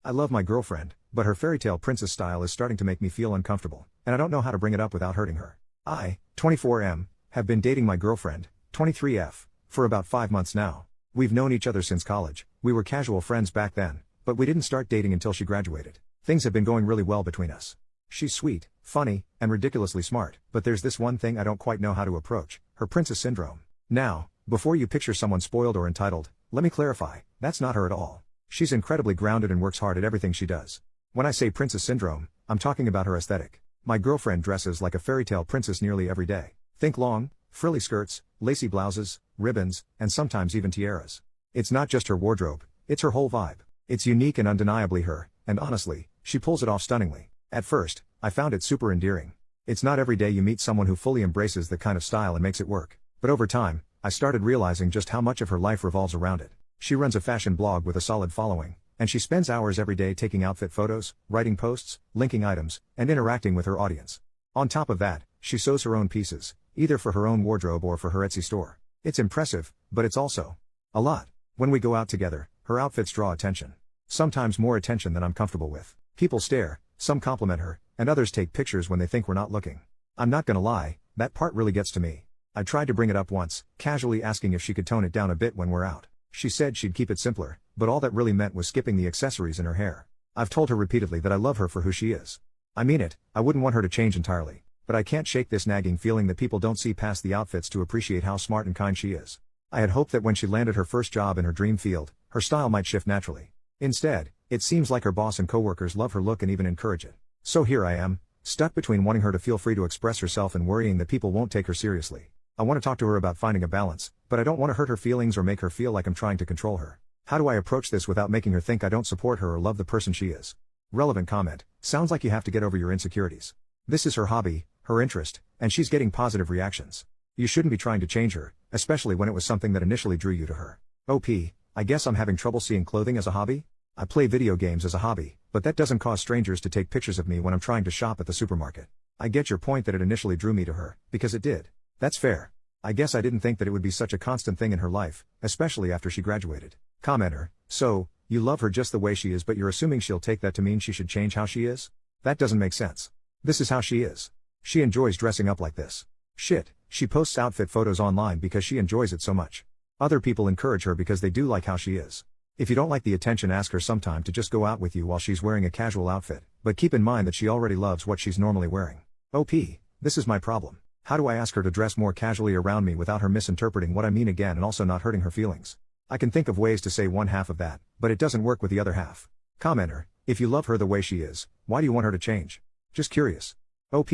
I love my girlfriend, but her fairytale princess style is starting to make me feel uncomfortable, and I don't know how to bring it up without hurting her. I, 24M, have been dating my girlfriend, 23F, for about 5 months now. We've known each other since college. We were casual friends back then, but we didn't start dating until she graduated. Things have been going really well between us. She's sweet, funny, and ridiculously smart, but there's this one thing I don't quite know how to approach: her princess syndrome. Now, before you picture someone spoiled or entitled, let me clarify, that's not her at all. She's incredibly grounded and works hard at everything she does. When I say princess syndrome, I'm talking about her aesthetic. My girlfriend dresses like a fairytale princess nearly every day. Think long, frilly skirts, lacy blouses, ribbons, and sometimes even tiaras. It's not just her wardrobe, it's her whole vibe. It's unique and undeniably her, and honestly, she pulls it off stunningly. At first, I found it super endearing. It's not every day you meet someone who fully embraces the kind of style and makes it work. But over time, I started realizing just how much of her life revolves around it. She runs a fashion blog with a solid following, and she spends hours every day taking outfit photos, writing posts, linking items, and interacting with her audience. On top of that, she sews her own pieces, either for her own wardrobe or for her Etsy store. It's impressive, but it's also a lot. When we go out together, her outfits draw attention. Sometimes more attention than I'm comfortable with. People stare, some compliment her, and others take pictures when they think we're not looking. I'm not gonna lie, that part really gets to me. I tried to bring it up once, casually asking if she could tone it down a bit when we're out. She said she'd keep it simpler, but all that really meant was skipping the accessories in her hair. I've told her repeatedly that I love her for who she is. I mean it, I wouldn't want her to change entirely. But I can't shake this nagging feeling that people don't see past the outfits to appreciate how smart and kind she is. I had hoped that when she landed her first job in her dream field, her style might shift naturally. Instead, it seems like her boss and coworkers love her look and even encourage it. So here I am, stuck between wanting her to feel free to express herself and worrying that people won't take her seriously. I want to talk to her about finding a balance, but I don't want to hurt her feelings or make her feel like I'm trying to control her. How do I approach this without making her think I don't support her or love the person she is? Relevant comment: sounds like you have to get over your insecurities. This is her hobby, her interest, and she's getting positive reactions. You shouldn't be trying to change her, especially when it was something that initially drew you to her. OP, I guess I'm having trouble seeing clothing as a hobby? I play video games as a hobby, but that doesn't cause strangers to take pictures of me when I'm trying to shop at the supermarket. I get your point that it initially drew me to her, because it did. That's fair. I guess I didn't think that it would be such a constant thing in her life, especially after she graduated. Commenter: so, you love her just the way she is, but you're assuming she'll take that to mean she should change how she is? That doesn't make sense. This is how she is. She enjoys dressing up like this. Shit, she posts outfit photos online because she enjoys it so much. Other people encourage her because they do like how she is. If you don't like the attention, ask her sometime to just go out with you while she's wearing a casual outfit, but keep in mind that she already loves what she's normally wearing. OP, this is my problem. How do I ask her to dress more casually around me without her misinterpreting what I mean again and also not hurting her feelings? I can think of ways to say one half of that, but it doesn't work with the other half. Commenter: if you love her the way she is, why do you want her to change? Just curious. OP,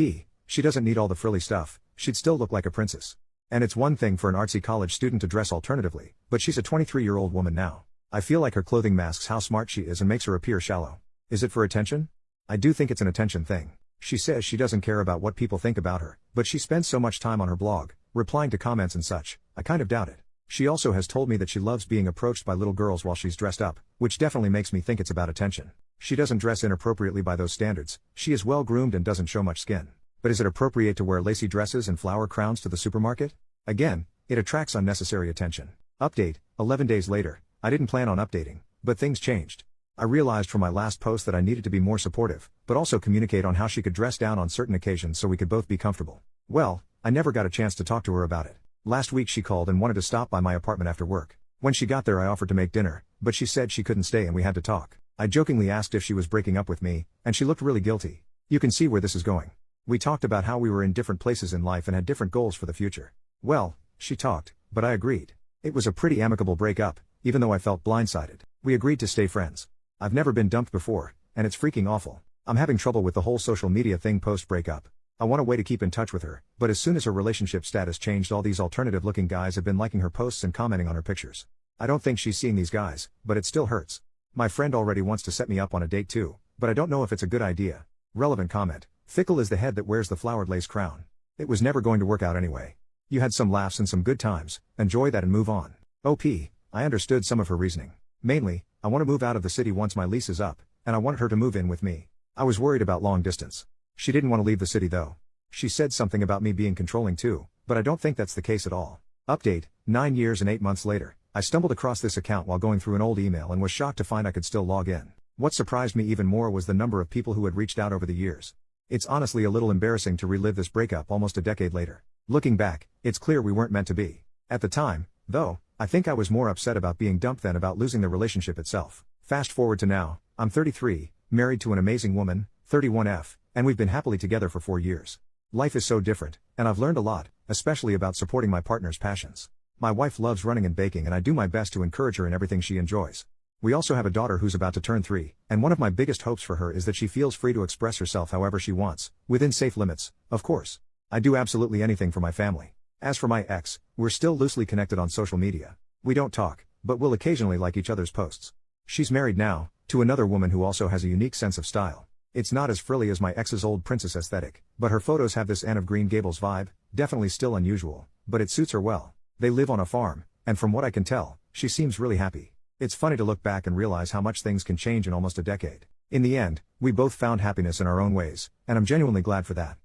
she doesn't need all the frilly stuff, she'd still look like a princess. And it's one thing for an artsy college student to dress alternatively, but she's a 23-year-old woman now. I feel like her clothing masks how smart she is and makes her appear shallow. Is it for attention? I do think it's an attention thing. She says she doesn't care about what people think about her, but she spends so much time on her blog, replying to comments and such. I kind of doubt it. She also has told me that she loves being approached by little girls while she's dressed up, which definitely makes me think it's about attention. She doesn't dress inappropriately by those standards, she is well groomed and doesn't show much skin. But is it appropriate to wear lacy dresses and flower crowns to the supermarket? Again, it attracts unnecessary attention. Update: 11 days later. I didn't plan on updating, but things changed. I realized from my last post that I needed to be more supportive, but also communicate on how she could dress down on certain occasions so we could both be comfortable. Well, I never got a chance to talk to her about it. Last week she called and wanted to stop by my apartment after work. When she got there I offered to make dinner, but she said she couldn't stay and we had to talk. I jokingly asked if she was breaking up with me, and she looked really guilty. You can see where this is going. We talked about how we were in different places in life and had different goals for the future. Well, she talked, but I agreed. It was a pretty amicable breakup, even though I felt blindsided. We agreed to stay friends. I've never been dumped before, and it's freaking awful. I'm having trouble with the whole social media thing post-breakup. I want a way to keep in touch with her, but as soon as her relationship status changed, all these alternative-looking guys have been liking her posts and commenting on her pictures. I don't think she's seeing these guys, but it still hurts. My friend already wants to set me up on a date too, but I don't know if it's a good idea. Relevant comment: fickle is the head that wears the flowered lace crown. It was never going to work out anyway. You had some laughs and some good times, enjoy that and move on. OP, I understood some of her reasoning. Mainly, I want to move out of the city once my lease is up, and I wanted her to move in with me. I was worried about long distance. She didn't want to leave the city though. She said something about me being controlling too, but I don't think that's the case at all. Update: 9 years and 8 months later, I stumbled across this account while going through an old email and was shocked to find I could still log in. What surprised me even more was the number of people who had reached out over the years. It's honestly a little embarrassing to relive this breakup almost a decade later. Looking back, it's clear we weren't meant to be. At the time, though, I think I was more upset about being dumped than about losing the relationship itself. Fast forward to now, I'm 33, married to an amazing woman, 31F, and we've been happily together for 4 years. Life is so different, and I've learned a lot, especially about supporting my partner's passions. My wife loves running and baking, and I do my best to encourage her in everything she enjoys. We also have a daughter who's about to turn 3, and one of my biggest hopes for her is that she feels free to express herself however she wants, within safe limits, of course. I do absolutely anything for my family. As for my ex, we're still loosely connected on social media. We don't talk, but we'll occasionally like each other's posts. She's married now, to another woman who also has a unique sense of style. It's not as frilly as my ex's old princess aesthetic, but her photos have this Anne of Green Gables vibe, definitely still unusual, but it suits her well. They live on a farm, and from what I can tell, she seems really happy. It's funny to look back and realize how much things can change in almost a decade. In the end, we both found happiness in our own ways, and I'm genuinely glad for that.